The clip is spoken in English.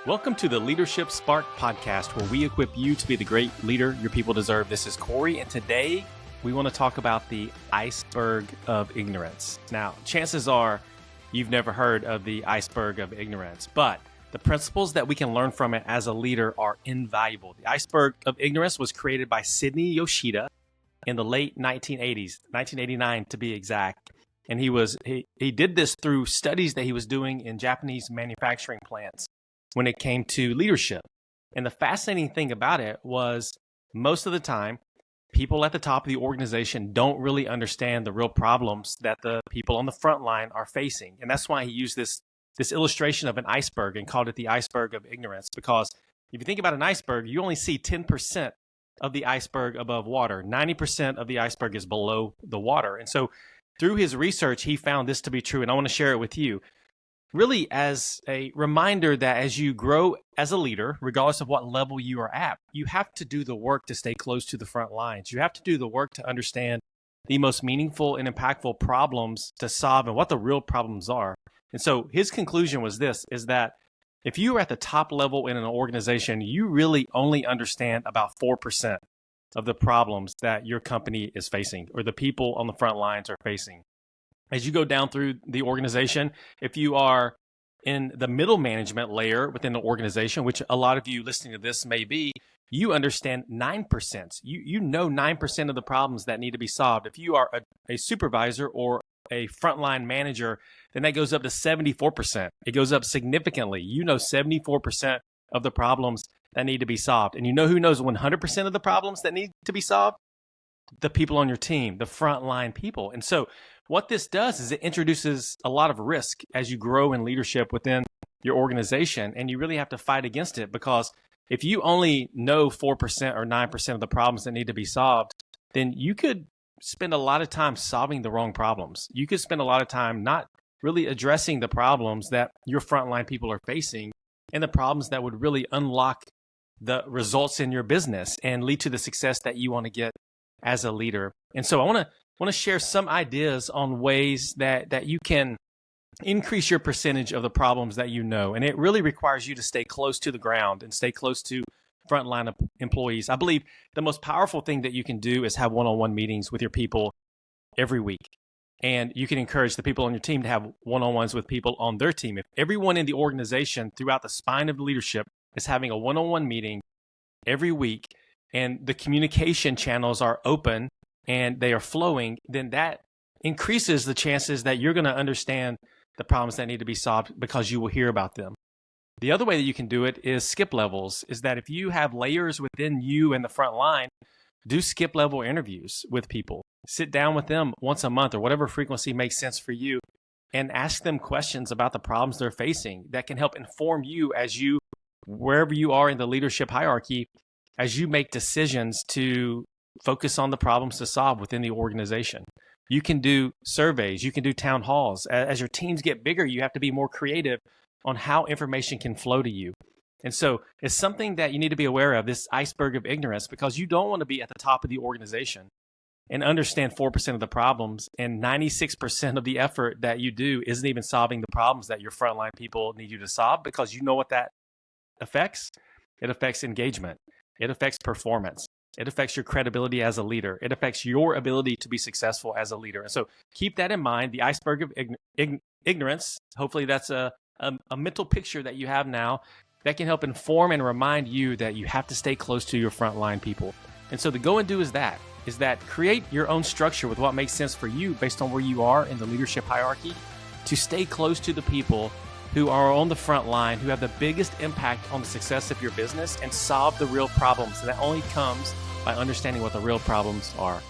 Welcome to the Leadership Spark podcast, where we equip you to be the great leader your people deserve. This is Corey, and today we want to talk about the iceberg of ignorance. Now, chances are you've never heard of the iceberg of ignorance, but the principles that we can learn from it as a leader are invaluable. The iceberg of ignorance was created by Sidney Yoshida in the late 1980s, 1989 to be exact. And he did this through studies that he was doing in Japanese manufacturing plants when it came to leadership. And the fascinating thing about it was most of the time, people at the top of the organization don't really understand the real problems that the people on the front line are facing. And that's why he used this illustration of an iceberg and called it the iceberg of ignorance. Because if you think about an iceberg, you only see 10% of the iceberg above water. 90% of the iceberg is below the water. And so through his research, he found this to be true. And I want to share it with you, really as a reminder that as you grow as a leader, regardless of what level you are at, you have to do the work to stay close to the front lines. You have to do the work to understand the most meaningful and impactful problems to solve and what the real problems are. And so his conclusion was this, is that if you are at the top level in an organization, you really only understand about 4% of the problems that your company is facing or the people on the front lines are facing. As you go down through the organization, if you are in the middle management layer within the organization, which a lot of you listening to this may be, you understand 9%. You know 9% of the problems that need to be solved. If you are a supervisor or a frontline manager, then that goes up to 74%. It goes up significantly. You know 74% of the problems that need to be solved. And you know who knows 100% of the problems that need to be solved? The people on your team, the frontline people. And so what this does is it introduces a lot of risk as you grow in leadership within your organization, and you really have to fight against it, because if you only know 4% or 9% of the problems that need to be solved, then you could spend a lot of time solving the wrong problems. You could spend a lot of time not really addressing the problems that your frontline people are facing and the problems that would really unlock the results in your business and lead to the success that you want to get as a leader. And so I want to share some ideas on ways that you can increase your percentage of the problems that you know. And it really requires you to stay close to the ground and stay close to frontline employees. I believe the most powerful thing that you can do is have one-on-one meetings with your people every week. And you can encourage the people on your team to have one-on-ones with people on their team. If everyone in the organization throughout the spine of leadership is having a one-on-one meeting every week, and the communication channels are open and they are flowing, then that increases the chances that you're going to understand the problems that need to be solved because you will hear about them. The other way that you can do it is skip levels, is that if you have layers within you and the front line, do skip level interviews with people. Sit down with them once a month or whatever frequency makes sense for you and ask them questions about the problems they're facing that can help inform you as you, wherever you are in the leadership hierarchy, as you make decisions to focus on the problems to solve within the organization. You can do surveys, you can do town halls. As your teams get bigger, you have to be more creative on how information can flow to you. And so it's something that you need to be aware of, this iceberg of ignorance, because you don't want to be at the top of the organization and understand 4% of the problems, and 96% of the effort that you do isn't even solving the problems that your frontline people need you to solve, because you know what that affects? It affects engagement. It affects performance. It affects your credibility as a leader. It affects your ability to be successful as a leader. And so keep that in mind, the iceberg of ignorance. Hopefully that's a mental picture that you have now that can help inform and remind you that you have to stay close to your frontline people. And so the go and do is that create your own structure with what makes sense for you based on where you are in the leadership hierarchy, to stay close to the people who are on the front line, who have the biggest impact on the success of your business, and solve the real problems. And that only comes by understanding what the real problems are.